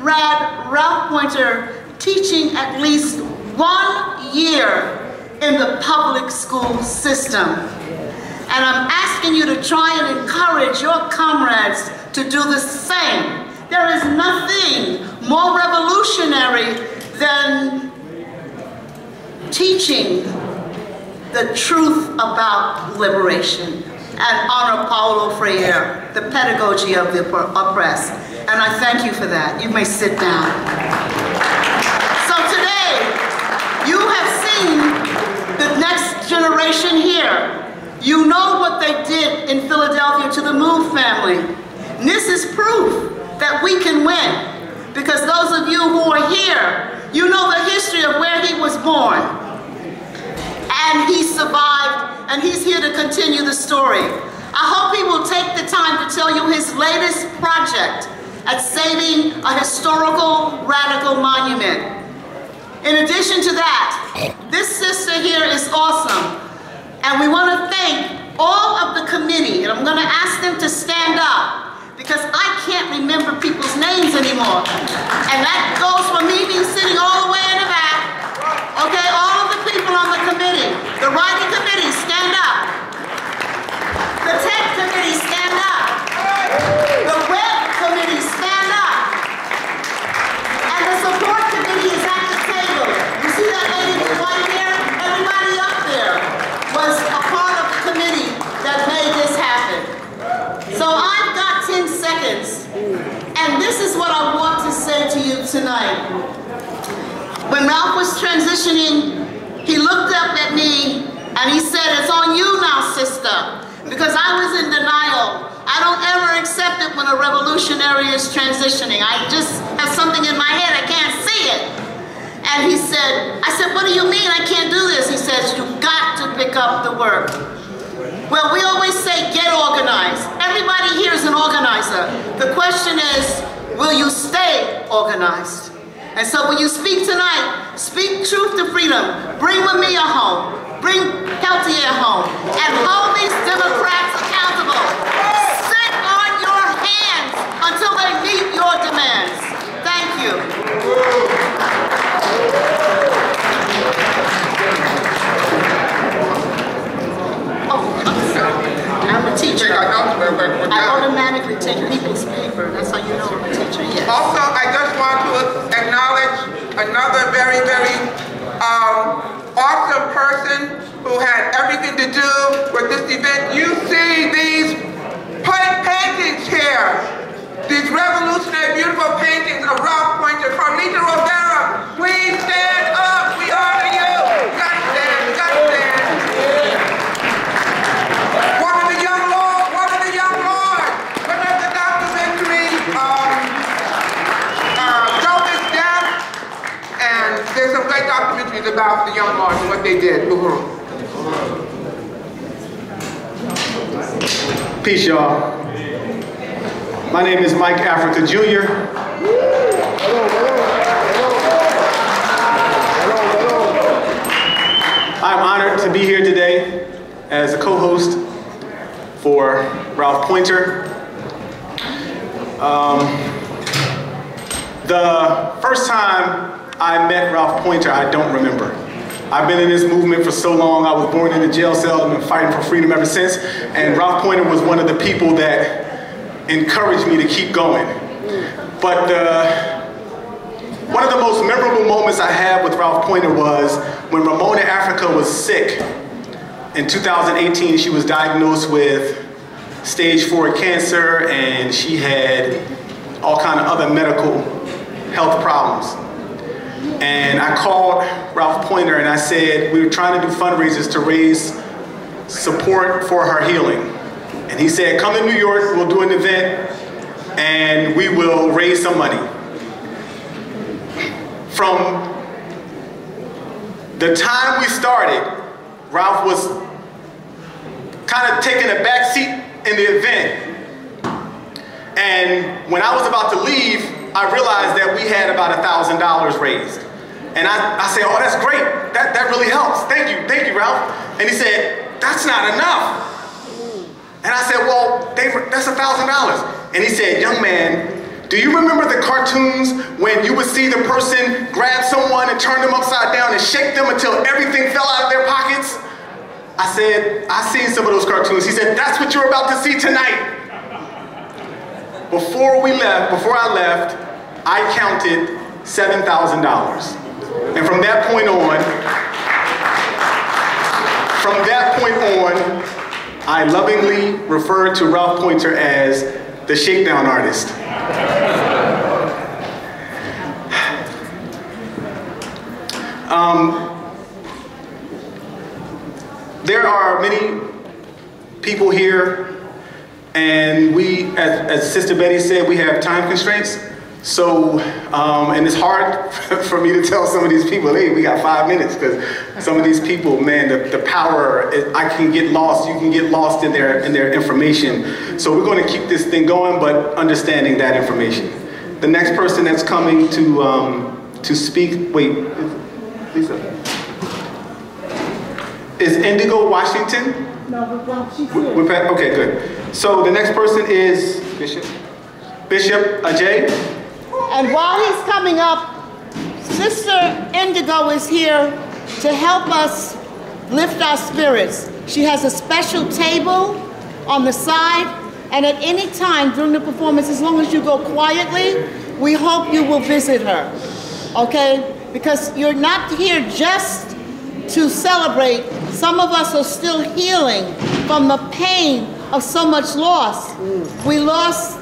Ralph Poynter teaching at least 1 year in the public school system. And I'm asking you to try and encourage your comrades to do the same. There is nothing more revolutionary than teaching the truth about liberation and honor Paulo Freire, the pedagogy of the oppressed. And I thank you for that. You may sit down. So today, you have seen the next generation here. You know what they did in Philadelphia to the Move family. And this is proof that we can win. Because those of you who are here, you know the history of where he was born. And he survived, and he's here to continue the story. I hope he will take the time to tell you his latest project at saving a historical radical monument. In addition to that, this sister here is awesome. And we want to thank all of the committee, and I'm going to ask them to stand up because I can't remember people's names anymore. And that goes for me being sitting all the way in the back. Okay, all of the people on the committee. The writing committee, stand up. The tech committee, stand up. The web committee, stand up. And the support committee is at the table. You see that lady with white hair? Everybody up there was a part of the committee that made this happen. So I've got 10 seconds. And this is what I want to say to you tonight. When Ralph was transitioning, he looked up at me and he said, "It's on you now, sister." Because I was in denial. I don't ever accept it when a revolutionary is transitioning. I just have something in my head, I can't see it. And he said, I said, "What do you mean I can't do this?" He says, "You've got to pick up the work." Well, we always say get organized. Everybody here is an organizer. The question is, will you stay organized? And so when you speak tonight, speak truth to freedom. Bring Mamiya home. Bring Peltier home. And hold these Democrats accountable. Sit on your hands until they meet your demands. Thank you. I'm a teacher. I automatically take people's paper. That's how you know I'm a teacher, yes. Also, I just want to acknowledge another very, very awesome person who had everything to do with this event. You see these paintings here. These revolutionary, beautiful paintings of Ralph Poynter. Carlita Rivera, please stand up. We honor you. You gotta stand. You gotta stand. One of the young lords. Winner of the documentary, Jovis Death. And there's some great documentaries about the young lords and what they did. Peace, y'all. My name is Mike Africa Jr. I'm honored to be here today as a co-host for Ralph Poynter. The first time I met Ralph Poynter, I don't remember. I've been in this movement for so long. I was born in a jail cell and been fighting for freedom ever since. And Ralph Poynter was one of the people that encouraged me to keep going. But one of the most memorable moments I had with Ralph Poynter was when Ramona Africa was sick. In 2018, she was diagnosed with stage 4 cancer, and she had all kind of other medical health problems. And I called Ralph Poynter and I said, we were trying to do fundraisers to raise support for her healing. And he said, come to New York, we'll do an event, and we will raise some money. From the time we started, Ralph was kind of taking a back seat in the event. And when I was about to leave, I realized that we had about $1,000 raised. And I said, oh, that's great. That really helps. Thank you, Ralph. And he said, that's not enough. And I said, well, that's $1,000. And he said, young man, do you remember the cartoons see the person grab someone and turn them upside down and shake them until everything fell out of their pockets? I said, I've seen some of those cartoons. He said, that's what you're about to see tonight. Before I left, I counted $7,000. And from that point on, I lovingly referred to Ralph Poynter as the shakedown artist. There are many people here, and we, as Sister Betty said, we have time constraints. So, and it's hard for me to tell some of these people, hey, we got 5 minutes, because some of these people, man, the power, I can get lost, you can get lost in their information. So we're going to keep this thing going, but understanding that information. The next person that's coming to speak, wait, Lisa. Is Indigo Washington? No, she's here. Okay, good. So the next person is Bishop Ajay. And while he's coming up, Sister Indigo is here to help us lift our spirits. She has a special table on the side, and at any time during the performance, as long as you go quietly, we hope you will visit her, okay? Because you're not here just to celebrate. Some of us are still healing from the pain of so much loss. We lost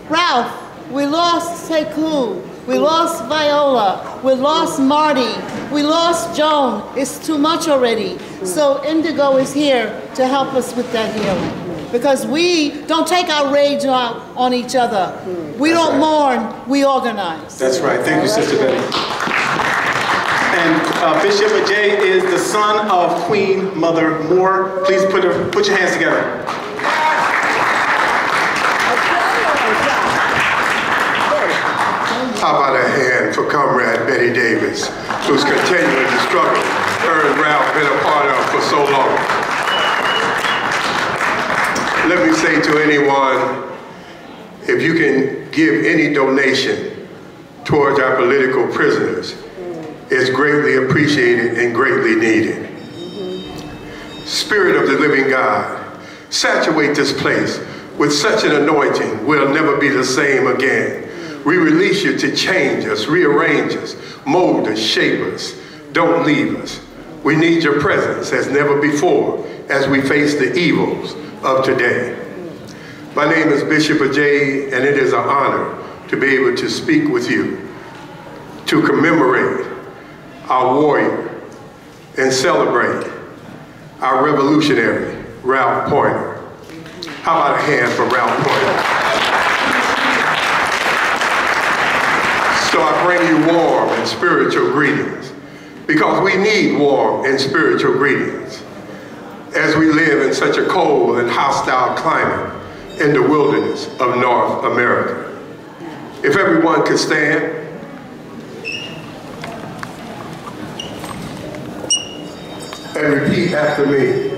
Ralph, we lost Sekou, we lost Viola, we lost Marty, we lost Joan. It's too much already. So Indigo is here to help us with that healing. Because we don't take our rage out on each other. We don't mourn, we organize. That's right. Thank you, Sister Betty. And Bishop Ajay is the son of Queen Mother Moore. Please put your hands together. How about a hand for Comrade Betty Davis, who's continuing the struggle her and Ralph been a part of for so long. Let me say to anyone, if you can give any donation towards our political prisoners, it's greatly appreciated and greatly needed. Spirit of the living God, saturate this place with such an anointing, we'll never be the same again. We release you to change us, rearrange us, mold us, shape us. Don't leave us. We need your presence as never before as we face the evils of today. My name is Bishop Ajay, and it is an honor to be able to speak with you, to commemorate our warrior and celebrate our revolutionary, Ralph Poynter. How about a hand for Ralph Poynter? So I bring you warm and spiritual greetings, because we need warm and spiritual greetings as we live in such a cold and hostile climate in the wilderness of North America. If everyone could stand. And repeat after me.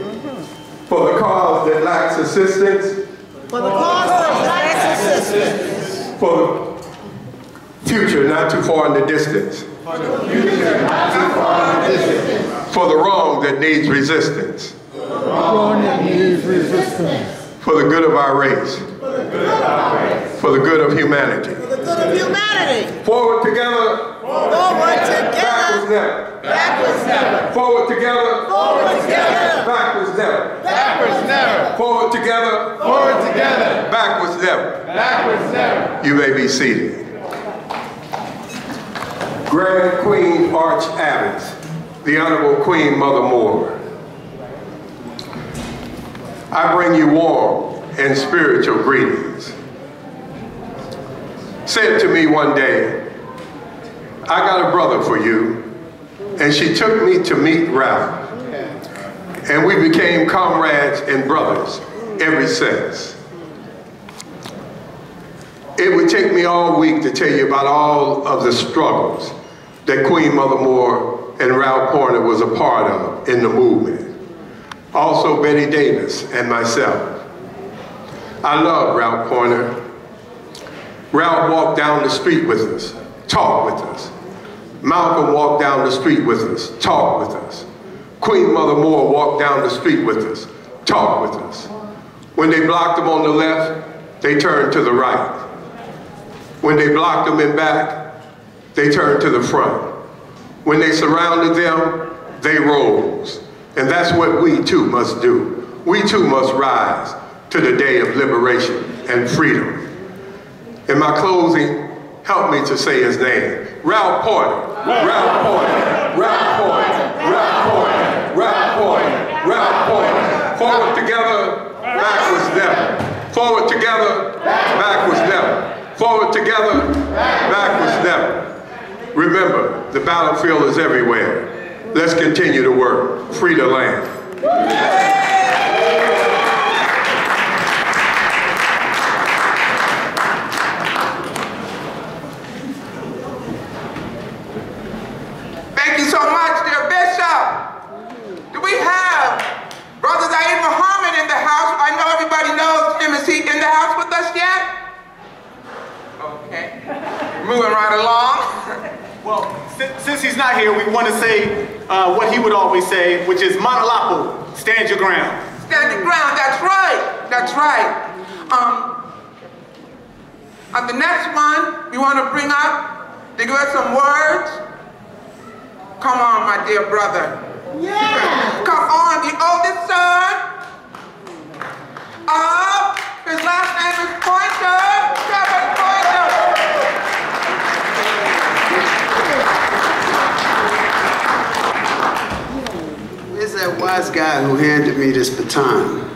For the cause that lacks assistance. For the cause that lacks assistance. For the future not too far in the distance. For the future not too far in the distance. For the wrong that needs resistance. For the wrong that needs resistance. For the good of our race. For the good of our race. For the good of humanity. For the good of humanity. Forward together. Forward together. Backwards never. Backwards never. Forward together. Forward together. Backwards never. Backwards never. Forward together. Forward together. Backwards never. Backwards never. You may be seated. Grand Queen Arch Abbot, the Honorable Queen Mother Moore, I bring you warm and spiritual greetings. Said to me one day, I got a brother for you, and she took me to meet Ralph, and we became comrades and brothers ever since. It would take me all week to tell you about all of the struggles that Queen Mother Moore and Ralph Poynter was a part of in the movement. Also Betty Davis and myself. I love Ralph Poynter. Ralph walked down the street with us talk with us. Malcolm walked down the street with us, talk with us. Queen Mother Moore walked down the street with us, talk with us. When they blocked him on the left, they turned to the right. When they blocked him in back, they turned to the front. When they surrounded them, they rose. And that's what we too must do. We too must rise to the day of liberation and freedom. In my closing, help me to say his name. Ralph Poynter, Ralph Poynter, Ralph Poynter, Ralph Poynter, Ralph Poynter, Ralph Poynter. Forward together, backwards never. Forward together, backwards never. Forward together, backwards never. Remember, the battlefield is everywhere. Let's continue to work. Free the land. Thank you so much, dear Bishop. Do we have Brother Zaid Muhammad in the house? I know everybody knows him. Is he in the house with us yet? Okay. Moving right along. Well, since he's not here, we want to say what he would always say, which is Manalapo, stand your ground. Stand your ground, that's right. That's right. The next one we want to bring up to give us some words. Come on, my dear brother. Yeah. Come on, the oldest son of, his last name is Poynter, Kevin Poynter. Where's that wise guy who handed me this baton?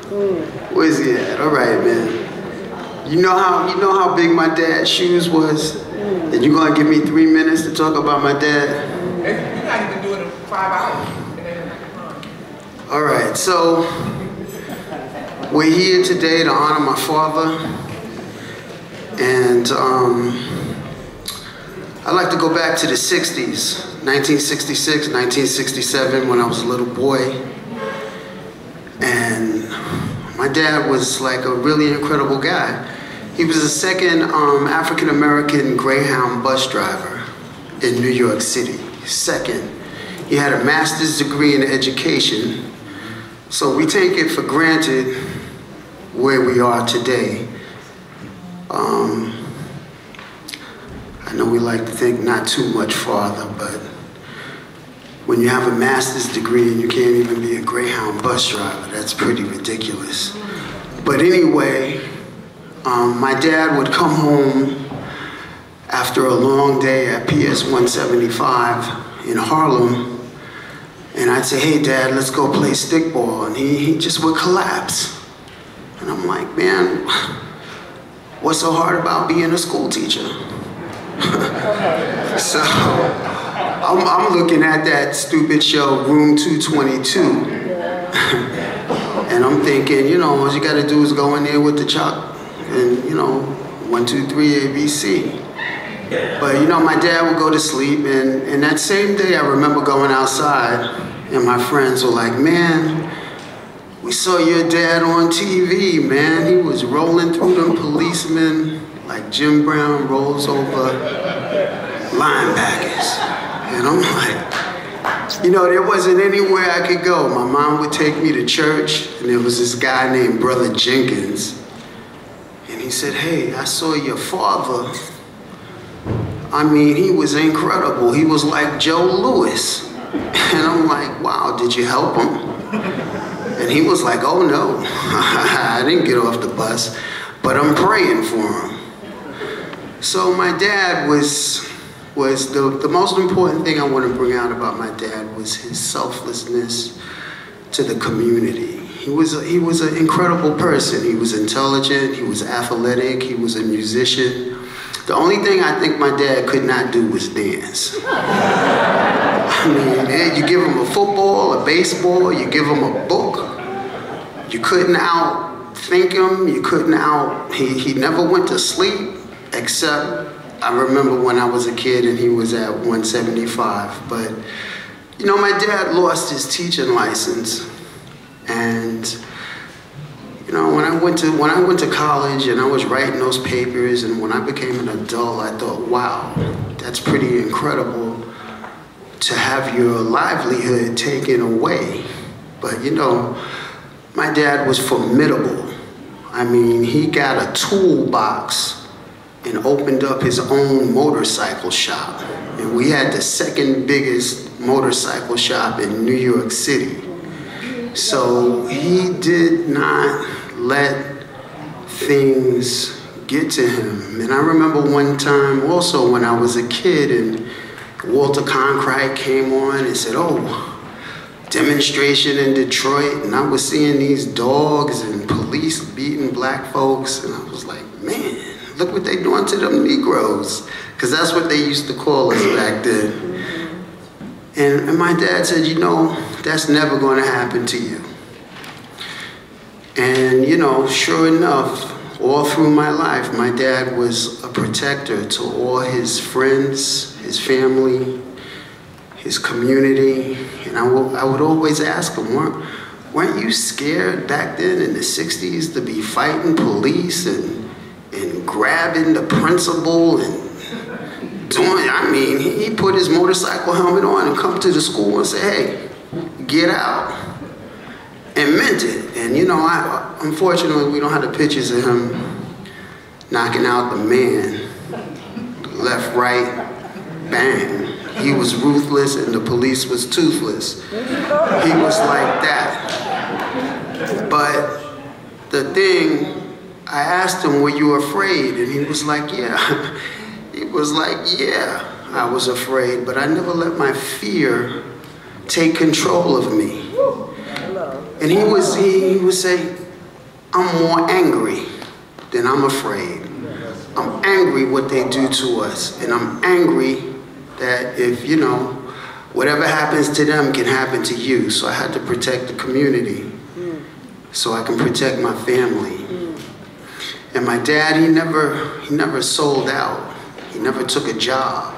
Where's he at? All right, man. You know how big my dad's shoes was? And you gonna give me 3 minutes to talk about my dad? You're not even doing it for 5 hours. All right, so we're here today to honor my father, and I'd like to go back to the 60s, 1966, 1967, when I was a little boy, and my dad was like a really incredible guy. He was the second African-American Greyhound bus driver in New York City, second. He had a master's degree in education, so we take it for granted where we are today. I know we like to think not too much farther, but when you have a master's degree and you can't even be a Greyhound bus driver, that's pretty ridiculous. But anyway, my dad would come home after a long day at PS 175 in Harlem, and I'd say, hey Dad, let's go play stickball, and he just would collapse. And I'm like, man, what's so hard about being a school teacher? So I'm looking at that stupid show, Room 222, and I'm thinking, you know, all you gotta do is go in there with the chalk and, you know, 1, 2, 3, ABC. But, you know, my dad would go to sleep, and that same day I remember going outside, and my friends were like, man, we saw your dad on TV, man. He was rolling through them policemen like Jim Brown rolls over linebackers. And I'm like, you know, there wasn't anywhere I could go. My mom would take me to church, and there was this guy named Brother Jenkins. And he said, hey, I saw your father. I mean, he was incredible. He was like Joe Louis. And I'm like, wow, did you help him? And he was like, oh no, I didn't get off the bus, but I'm praying for him. So my dad was the most important thing I want to bring out about my dad was his selflessness to the community. He was an incredible person. He was intelligent, he was athletic, he was a musician. The only thing I think my dad could not do was dance. I mean, you give him a football, a baseball, you give him a book, you couldn't outthink him, you couldn't he never went to sleep, except I remember when I was a kid and he was at 175. But, you know, my dad lost his teaching license, and You know, when I went to college and I was writing those papers, and when I became an adult, I thought, wow, that's pretty incredible to have your livelihood taken away. But you know, my dad was formidable. I mean, he got a toolbox and opened up his own motorcycle shop. And we had the second biggest motorcycle shop in New York City. So he did not let things get to him. And I remember one time also when I was a kid and Walter Cronkite came on and said, oh, demonstration in Detroit, and I was seeing these dogs and police beating black folks, and I was like, man, look what they doing to them Negroes, because that's what they used to call us back then. And my dad said, you know, that's never going to happen to you. And you know, sure enough, all through my life, my dad was a protector to all his friends, his family, his community. And I would always ask him, weren't you scared back then in the 60s to be fighting police and grabbing the principal and doing, I mean, he put his motorcycle helmet on and come to the school and say, hey, get out, and meant it. And you know, unfortunately, we don't have the pictures of him knocking out the man, left, right, bang. He was ruthless and the police was toothless. He was like that. But the thing, I asked him, were you afraid? And he was like, yeah. He was like, yeah, I was afraid, but I never let my fear take control of me. And he would say, I'm more angry than I'm afraid. I'm angry what they do to us, and I'm angry that if, you know, whatever happens to them can happen to you. So I had to protect the community so I can protect my family. And my dad, he never sold out. He never took a job.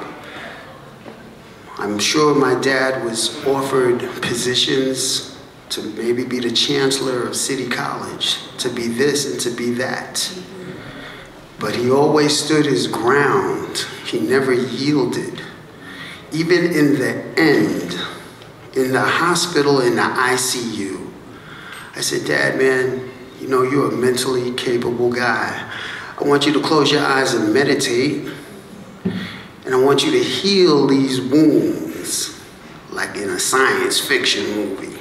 I'm sure my dad was offered positions to maybe be the chancellor of City College, to be this and to be that. But he always stood his ground. He never yielded. Even in the end, in the hospital, in the ICU, I said, Dad, man, you know, you're a mentally capable guy. I want you to close your eyes and meditate, and I want you to heal these wounds like in a science fiction movie.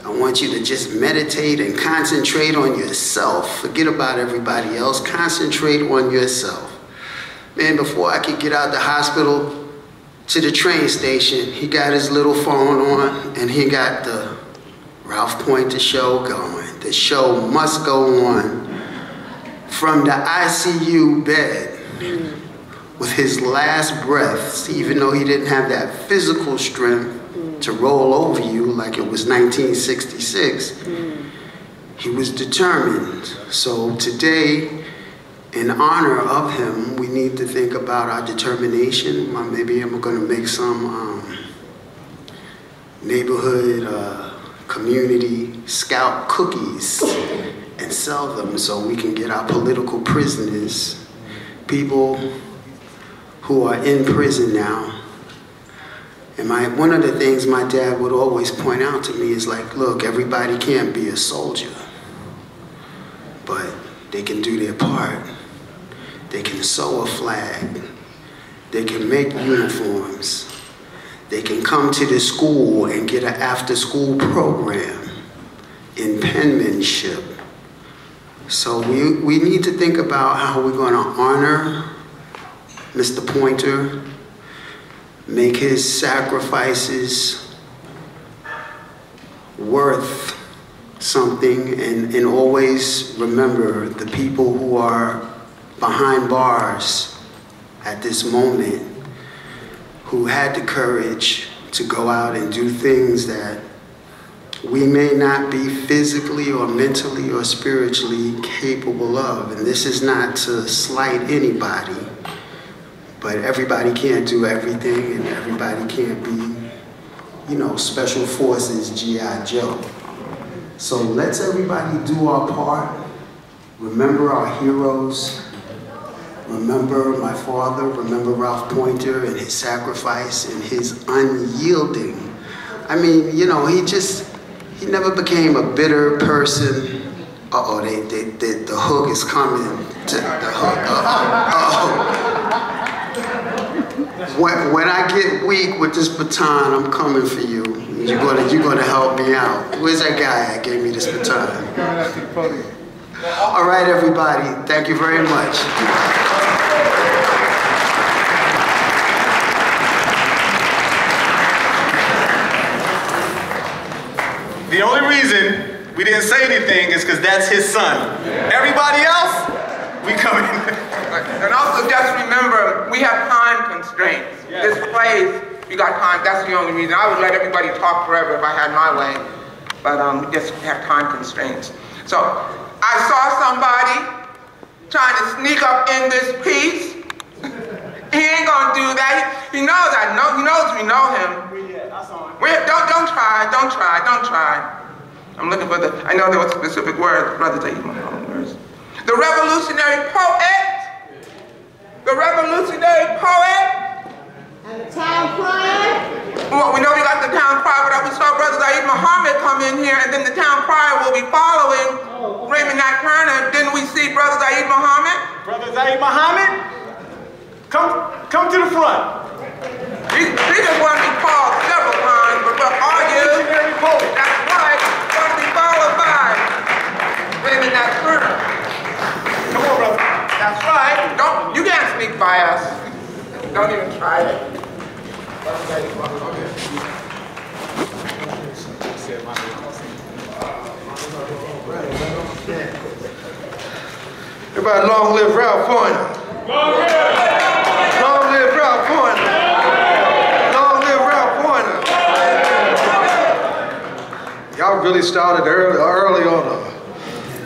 I want you to just meditate and concentrate on yourself. Forget about everybody else. Concentrate on yourself. Man, before I could get out the hospital to the train station, he got his little phone on and he got the Ralph Poynter show going. The show must go on. From the ICU bed, with his last breaths, even though he didn't have that physical strength to roll over you like it was 1966, he was determined. So today, in honor of him, we need to think about our determination. Maybe I'm going to make some neighborhood community scout cookies and sell them so we can get our political prisoners, people who are in prison now. And one of the things my dad would always point out to me is like, look, everybody can't be a soldier, but they can do their part. They can sew a flag. They can make uniforms. They can come to the school and get an after-school program in penmanship. So we need to think about how we're going to honor Mr. Poynter, make his sacrifices worth something, and always remember the people who are behind bars at this moment, who had the courage to go out and do things that we may not be physically or mentally or spiritually capable of. And this is not to slight anybody, but everybody can't do everything, and everybody can't be, you know, Special Forces G.I. Joe. So let's everybody do our part. Remember our heroes. Remember my father. Remember Ralph Poynter and his sacrifice and his unyielding. I mean, you know, he never became a bitter person. Uh-oh, the hook is coming. The hook. When I get weak with this baton, I'm coming for you. You're gonna help me out. Where's that guy that gave me this baton? All right, everybody. Thank you very much. The only reason we didn't say anything is because that's his son. Everybody else, we come in. And also just remember, we have time constraints. This place, we got time, that's the only reason. I would let everybody talk forever if I had my way, but we just have time constraints. So, I saw somebody trying to sneak up in this piece. He ain't gonna do that. He knows I know, he knows we know him. Don't try. I'm looking for I know there was specific words, Brother Zaid Muhammad words. The revolutionary poet. The revolutionary poet. And the town crier. Well, we know we got the town crier, but we saw Brother Zaid Muhammad come in here, and then the town crier will be following Raymond Nat Turner. Didn't we see Brother Zaid Muhammad? Brother Zaid Muhammad, come to the front. He just wanted to be called several times, but what are you? Revolutionary poet. That's right. Going to be followed by Raymond Nat Turner. Come on, brother. That's right. You can't sneak by us. Don't even try it. Everybody, long live Ralph Poynter. Long live Ralph Poynter. Long live Ralph Poynter. Y'all really started early on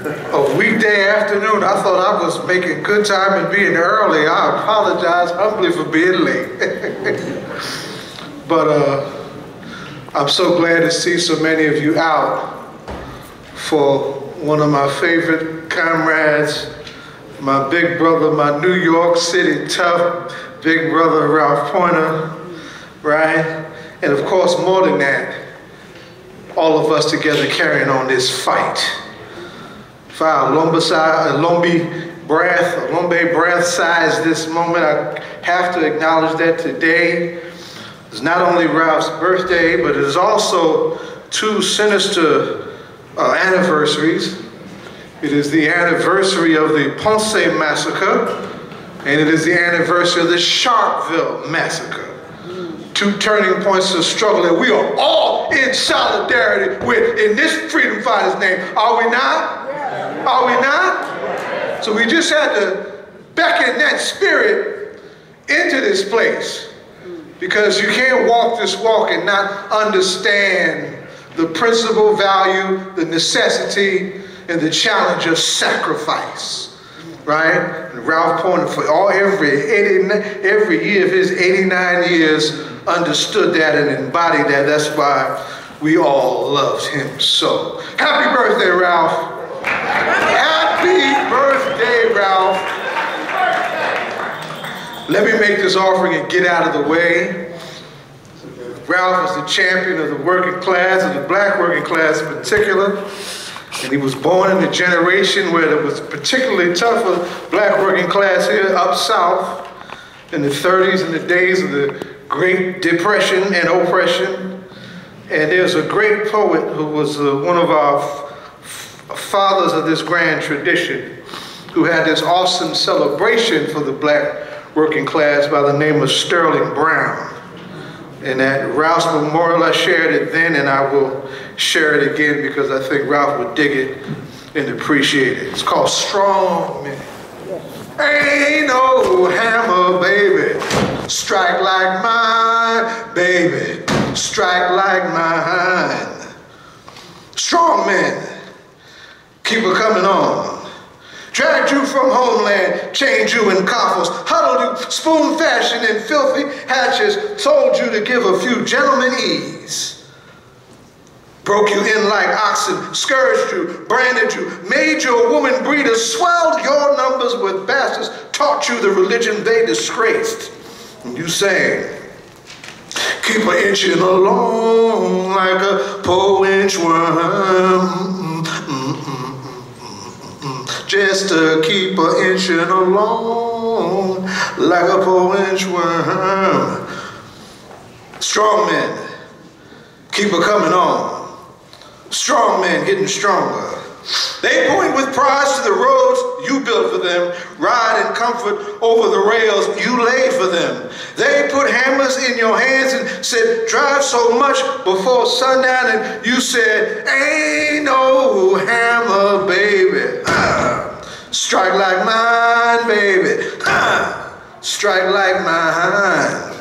a weekday afternoon. I thought I was making good time and being early. I apologize humbly for being late. But I'm so glad to see so many of you out for one of my favorite comrades, my big brother, my New York City tough big brother Ralph Poynter, right? And of course, more than that, all of us together carrying on this fight. For our Lombe breath size this moment, I have to acknowledge that today is not only Ralph's birthday, but it is also two sinister anniversaries. It is the anniversary of the Ponce Massacre, and it is the anniversary of the Sharpeville Massacre. Two turning points of struggle that we are all in solidarity with in this freedom fighter's name. Are we not? Are we not? So we just had to beckon that spirit into this place, because you can't walk this walk and not understand the principle, value, the necessity, and the challenge of sacrifice, right? And Ralph Poynter, for every year of his 89 years, understood that and embodied that. That's why we all loved him so. Happy birthday, Ralph. Happy birthday, Ralph. Let me make this offering and get out of the way. Ralph is the champion of the working class, of the black working class in particular. And he was born in a generation where it was particularly tough for the black working class here up south in the 30s, in the days of the Great Depression and oppression. And there's a great poet who was one of our fathers of this grand tradition, who had this awesome celebration for the black working class by the name of Sterling Brown. And at Ralph's memorial, I shared it then, and I will share it again because I think Ralph would dig it and appreciate it. It's called Strong Men. Ain't no hammer, baby, strike like mine, baby, strike like mine. Strong men, keep it coming on. Dragged you from homeland, chained you in coffers, huddled you spoon fashion in filthy hatches, told you to give a few gentlemen ease. broke you in like oxen, scourged you, branded you, made you a woman breeder, swelled your numbers with bastards, taught you the religion they disgraced. And you sang, keep a inching along like a 4-inch worm. Just to keep a inching along like a 4-inch worm. Strong men, keep a coming on. Strong men getting stronger. They point with pride to the roads you built for them, ride in comfort over the rails you laid for them. They put hammers in your hands and said, drive so much before sundown, and you said, ain't no hammer, baby. Strike like mine, baby. Strike like mine.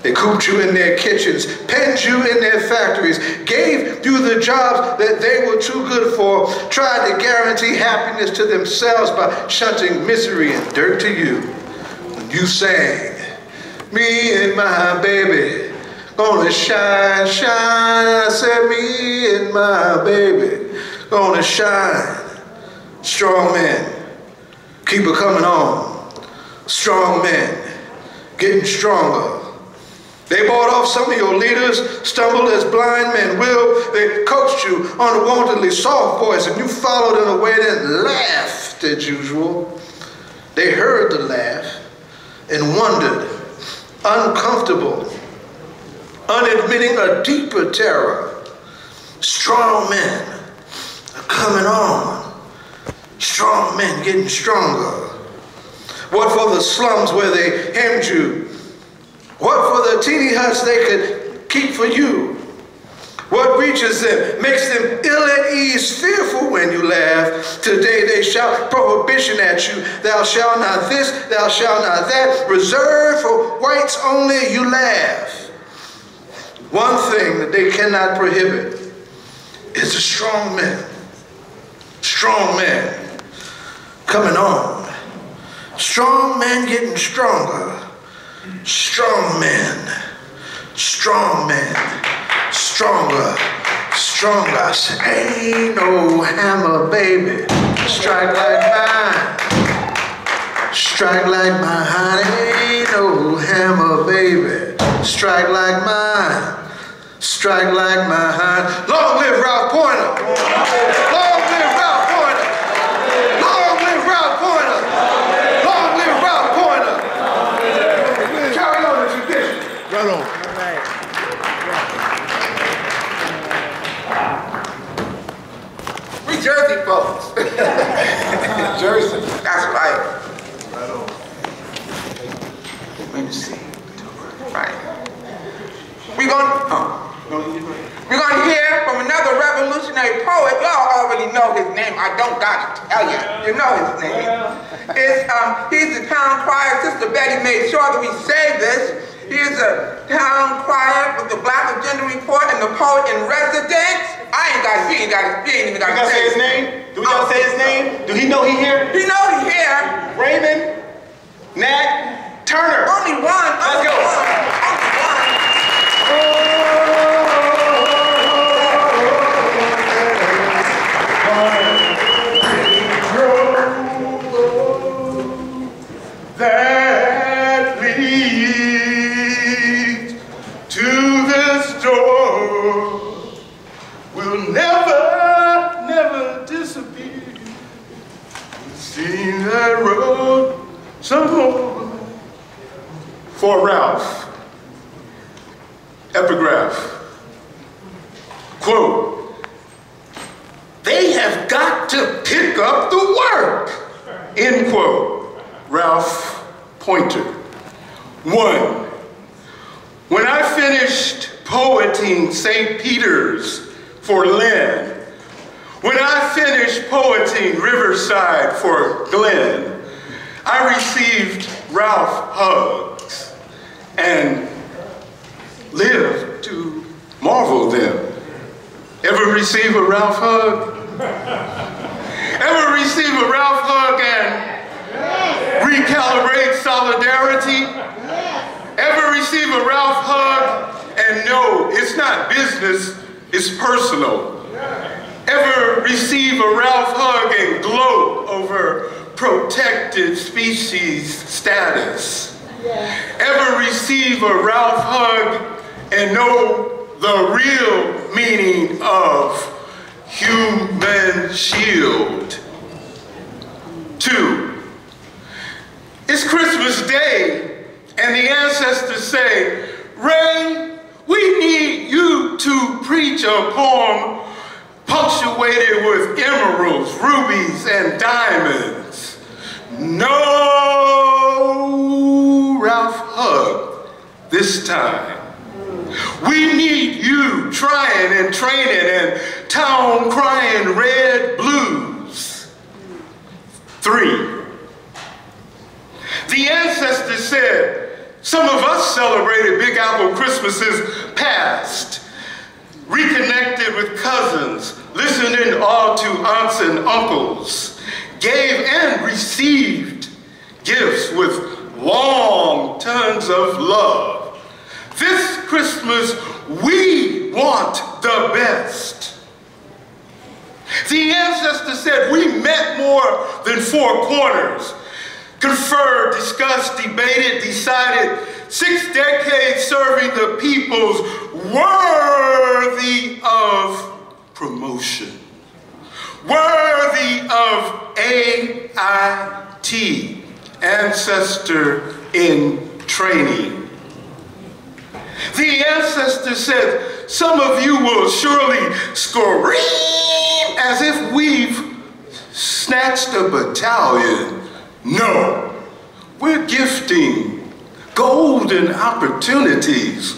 They cooped you in their kitchens, penned you in their factories, gave you the jobs that they were too good for, tried to guarantee happiness to themselves by shunting misery and dirt to you. When you sang, me and my baby, gonna shine, shine. I said, me and my baby, gonna shine. Strong men, keep it coming on. Strong men, getting stronger. They bought off some of your leaders, stumbled as blind men will. They coached you unwantedly soft voice, and you followed in a way that laughed as usual. They heard the laugh and wondered, uncomfortable, unadmitting a deeper terror. Strong men are coming on. Strong men getting stronger. What for the slums where they hemmed you? What for the teeny huts they could keep for you? What reaches them, makes them ill at ease, fearful when you laugh? Today they shout prohibition at you. Thou shalt not this, thou shalt not that. Reserved for whites only, you laugh. One thing that they cannot prohibit is the strong men. Strong men coming on. Strong men getting stronger. Strong men, stronger, stronger. I said, ain't no hammer, baby, strike like mine. Strike like mine, ain't no hammer, baby, strike like mine. Strike like mine. Long live Ralph Poynter. Long live Ralph Poynter. Long live Ralph Poynter. Long live Ralph Poynter. Carry on the tradition. Right on. We Jersey folks. Jersey. That's right. Right on. Let me see. Right. We're gonna hear from another revolutionary poet. Y'all already know his name. I don't got to tell you. You know his name. He's the town crier. Sister Betty made sure that we say this. He is a town crier with the Black Agenda Report and the poet in residence. I ain't got to, he ain't even got to say his name. Do we gotta say his name? Do he know he here? He know he here. Raymond Nat Turner. Only one. Let's go. Only one. That leads to this door will never disappear. See that road some more. For Ralph, epigraph, quote, they have got to pick up the work, end quote. Ralph Poynter. 1. When I finished poeting St. Peter's for Lynn, when I finished poeting Riverside for Glenn, I received Ralph hugs and lived to marvel them. Ever receive a Ralph hug? Ever receive a Ralph hug and recalibrate solidarity? Ever receive a Ralph hug and know it's not business, is personal. Ever receive a Ralph hug and gloat over protected species status? Ever receive a Ralph hug and know the real meaning of human shield? 2, it's Christmas Day and the ancestors say, Ray, we need you to preach a poem punctuated with emeralds, rubies, and diamonds. No Ralph hug this time. We need you trying and training and town crying red blues. 3, the ancestors said, some of us celebrated Big Apple Christmases past, reconnected with cousins, listening all to aunts and uncles, gave and received gifts with long tons of love. This Christmas, we want the best. The ancestors said we met more than 4 corners, conferred, discussed, debated, decided, 6 decades serving the peoples, worthy of promotion, worthy of AIT, ancestor in training. The ancestor said, some of you will surely scream as if we've snatched a battalion. No, we're gifting golden opportunities.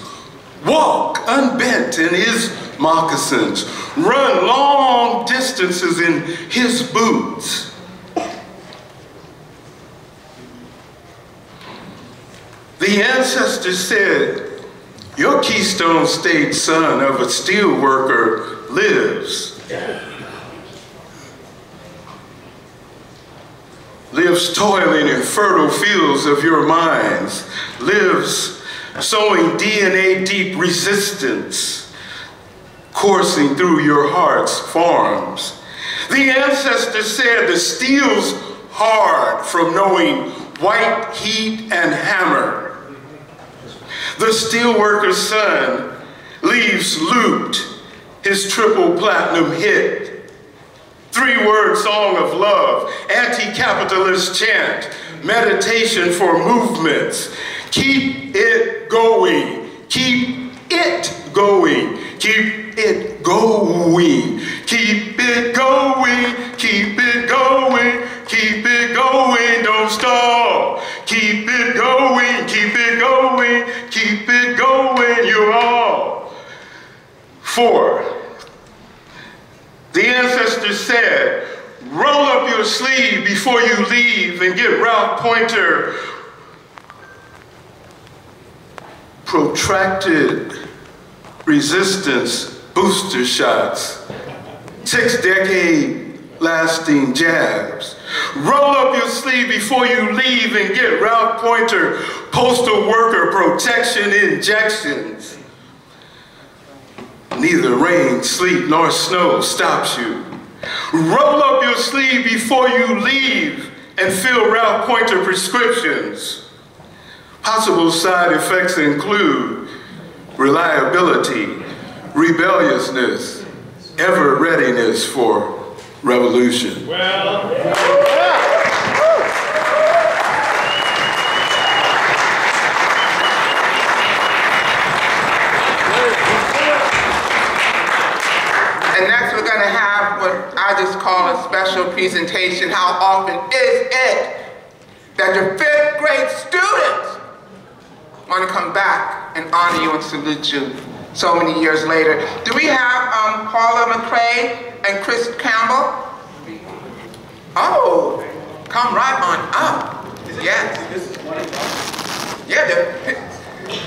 Walk unbent in his moccasins, run long distances in his boots. The ancestors said, your Keystone State son of a steel worker lives. Lives toiling in fertile fields of your minds, lives sowing DNA deep resistance, coursing through your heart's farms. The ancestors said the steel's hard from knowing white heat and hammer. The steelworker's son leaves looped his triple platinum hit. 3-word song of love, anti-capitalist chant, meditation for movements. Keep it going, keep it going, keep it going, keep it going, keep it going, keep it going, don't stop. Keep it going, keep it going, keep it going, you're all. 4, the ancestors said, roll up your sleeve before you leave and get Ralph Poynter protracted resistance booster shots, 6-decade lasting jabs. Roll up your sleeve before you leave and get Ralph Poynter postal worker protection injections. Neither rain, sleet, nor snow stops you. Roll up your sleeve before you leave and fill Ralph Poynter prescriptions. Possible side effects include reliability, rebelliousness, ever readiness for revolution. And next we're going to have what I just call a special presentation. How often is it that your 5th grade students want to come back and honor you and salute you so many years later? Do we have Paula McCrae and Chris Campbell? Oh, come right on up. Yes. Yeah,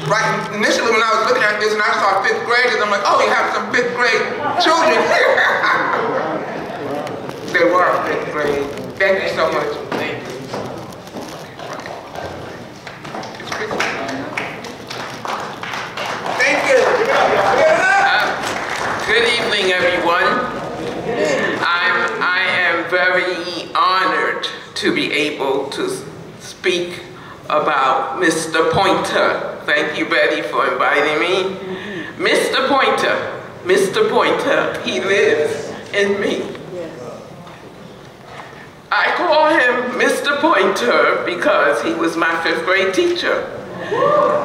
right, initially when I was looking at this and I saw 5th graders, I'm like, oh, you have some 5th grade children here. They were 5th grade. Thank you so much. Thank you. Good evening, everyone. I am very honored to be able to speak about Mr. Poynter. Thank you, Betty, for inviting me. Mr. Poynter, he lives in me. I call him Mr. Poynter because he was my 5th grade teacher.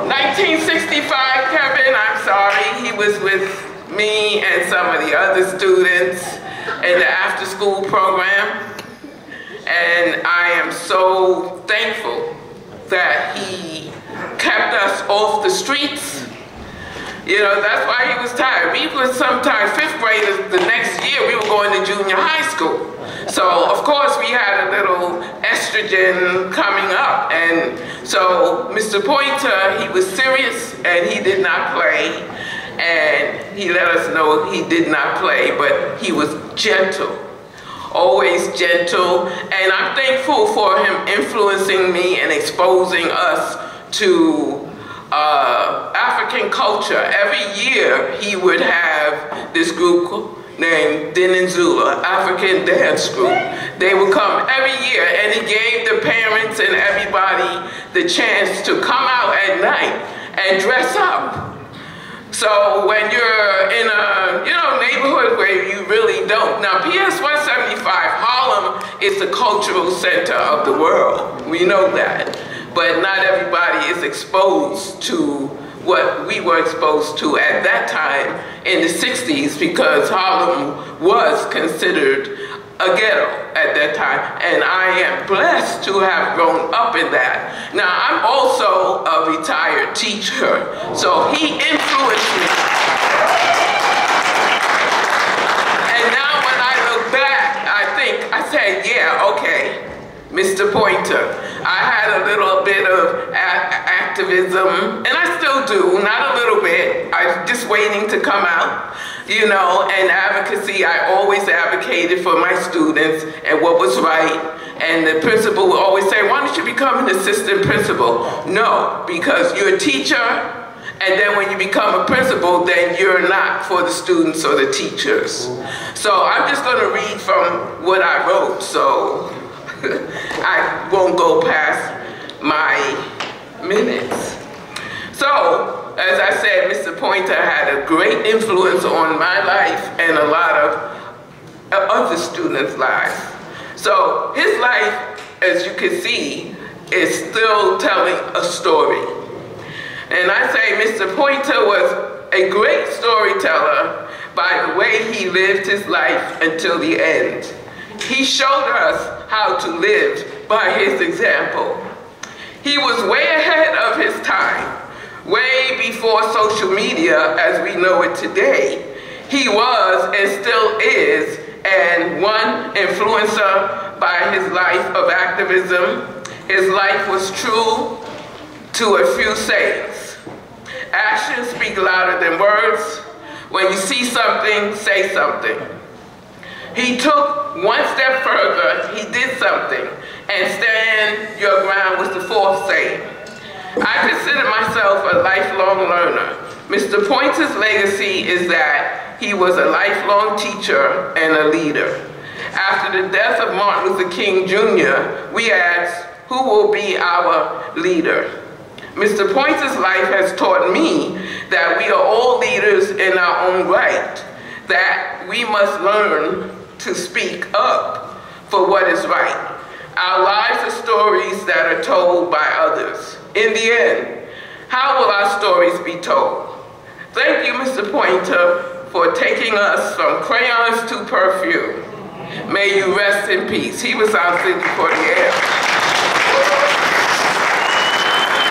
1965, Kevin, I'm sorry, he was with me and some of the other students in the after-school program. And I am so thankful that he kept us off the streets. You know, that's why he was tired. We were sometimes 5th graders, the next year we were going to junior high school. So, of course, we had a little estrogen coming up. And so, Mr. Poynter, he was serious and he did not play. And he let us know he did not play, but he was gentle. Always gentle. And I'm thankful for him influencing me and exposing us to African culture. Every year he would have this group named Dinenzula, African dance group. They would come every year and he gave the parents and everybody the chance to come out at night and dress up. So when you're in a neighborhood where you really don't. Now PS 175, Harlem is the cultural center of the world. We know that. But not everybody is exposed to what we were exposed to at that time in the 60s, because Harlem was considered a ghetto at that time, and I am blessed to have grown up in that. Now, I'm also a retired teacher, so he influenced me. And now when I look back, I said, yeah, okay, Mr. Poynter. I had a little bit of activism, and I still do, not a little bit. I'm just waiting to come out, you know, and advocacy. I always advocated for my students and what was right. And the principal would always say, why don't you become an assistant principal? No, because you're a teacher, and then when you become a principal, then you're not for the students or the teachers. So I'm just going to read from what I wrote, so I won't go past my minutes. So, as I said, Mr. Poynter had a great influence on my life and a lot of other students' lives. So, his life, as you can see, is still telling a story. And I say Mr. Poynter was a great storyteller by the way he lived his life until the end. He showed us how to live by his example. He was way ahead of his time, way before social media as we know it today. He was and still is and one influencer by his life of activism. His life was true to a few sayings. Actions speak louder than words. When you see something, say something. He took one step further, he did something, and stand your ground was the 4th saying. I consider myself a lifelong learner. Mr. Poynter's legacy is that he was a lifelong teacher and a leader. After the death of Martin Luther King Jr., we asked, who will be our leader? Mr. Poynter's life has taught me that we are all leaders in our own right, that we must learn to speak up for what is right. Our lives are stories that are told by others. In the end, how will our stories be told? Thank you, Mr. Poynter, for taking us from crayons to perfume. May you rest in peace. He was our city 48.